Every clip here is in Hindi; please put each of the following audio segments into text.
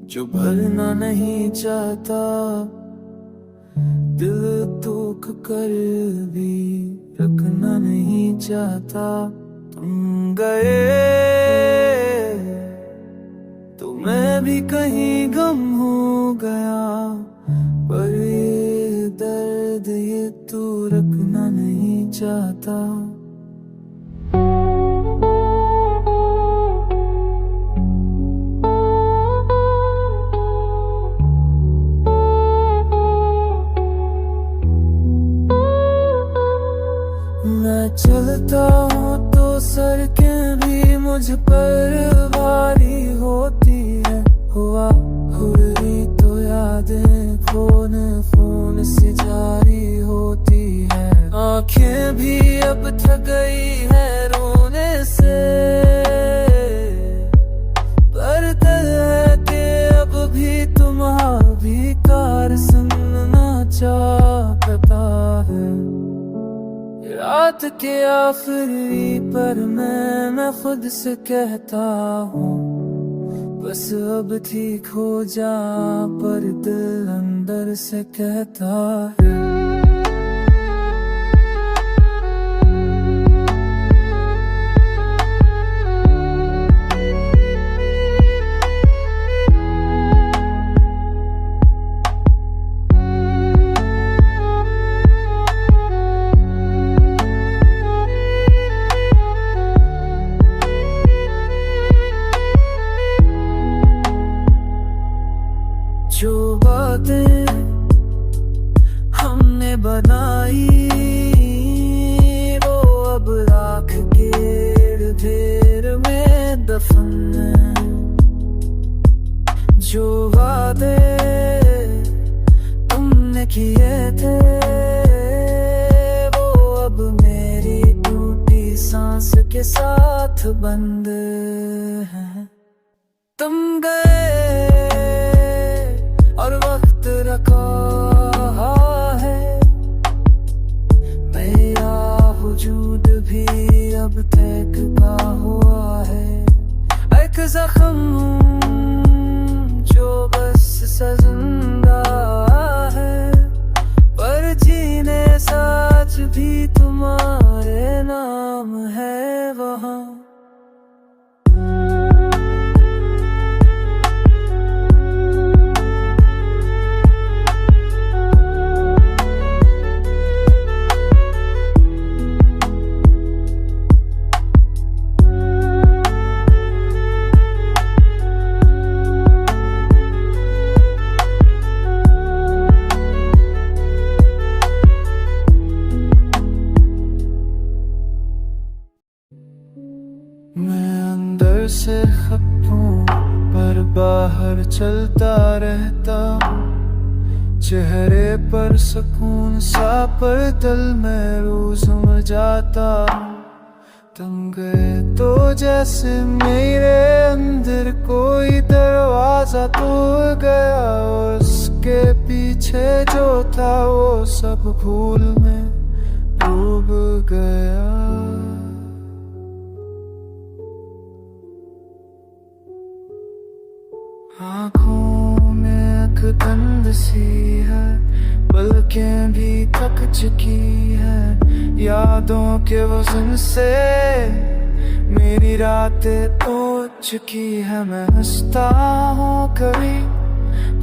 जो भरना नहीं चाहता, दिल तोख कर भी रखना नहीं चाहता। तुम गए तो मैं भी कहीं गम हो गया, पर ये दर्द ये तू रखना नहीं चाहता। मैं चलता हूँ तो सड़कें भी मुझ पर भारी होती है। हुआ हुई तो यादें फोन फोन से जारी होती है। आंखें भी अब थक गई है रोने से, पर दिल है कि अब भी तुम्हारा भी कार सुनना चाहता है। रात के आखिरी पर मैं खुद से कहता हूँ, बस अब ठीक हो जा, पर दिल अंदर से कहता है। जो बातें हमने बनाई वो अब राख के ढेर में दफन है। जो वादे तुमने किए थे वो अब मेरी टूटी सांस के साथ बंद है। तुम गए और वक्त रखा है, मेरा वजूद भी अब तक का हुआ है। एक जख्म जो बस जिंदा है, पर जीने साथ भी तुम्हारे नाम है वहाँ। मैं अंदर से खप हूँ पर बाहर चलता रहता हूँ। चेहरे पर सुकून सा पर दिल में रोज मर जाता हूँ। तुम गए तो जैसे मेरे अंदर कोई दरवाजा तोड़ गया, उसके पीछे जो था वो सब भूल में डूब गया। आँखों में अकदंद सी है, पलकें भी थक चुकी है। यादों के वजन से मेरी रातें तो चुकी है। मैं हंसता हूँ कभी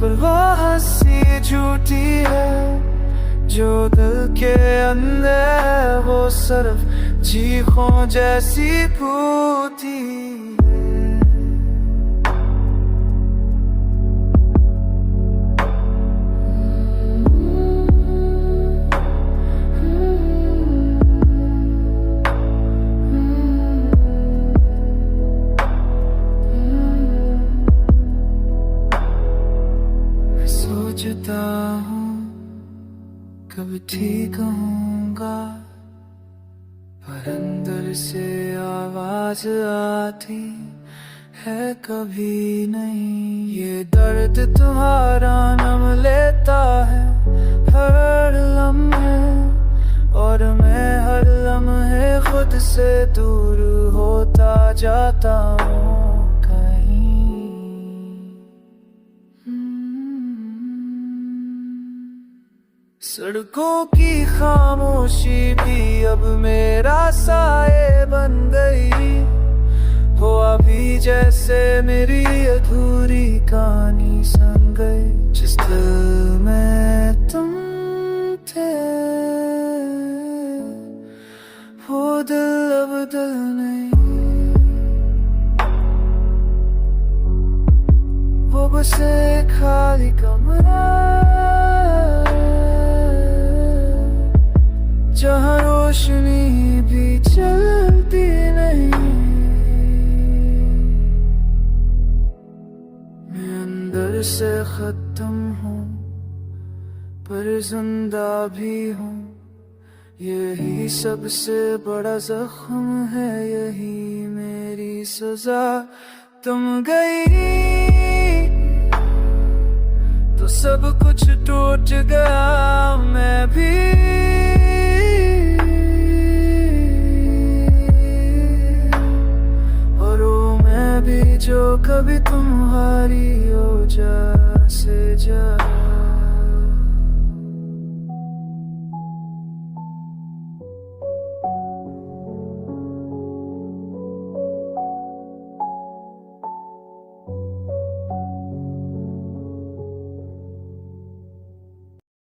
पर वो हंसी झूठी है। जो दिल के अंदर वो सिर्फ चीखों जैसी फूटी है। सोचता हूँ कब ठीक होऊंगा, पर अंदर से आवाज आती है कभी नहीं। ये दर्द तुम्हारा नाम लेता है हर लम्हे, और मैं हर लम्हे खुद से दूर होता जाता हूँ कहीं। सड़कों की खामोशी भी अब मेरा साए बन गई, हो अभी जैसे मेरी अधूरी कहानी सुन गई। जिस दिल में तुम थे वो दिल अब दिल नहीं, वो बस एक खाली कमरा जहाँ रोशनी भी चलती नहीं। मैं अंदर से खत्म हूँ पर जिंदा भी हूँ, यही सबसे बड़ा जख्म है, यही मेरी सजा। तुम गई तो सब कुछ टूट गया, मैं भी और वो मैं भी जो कभी तुम्हारी हो जा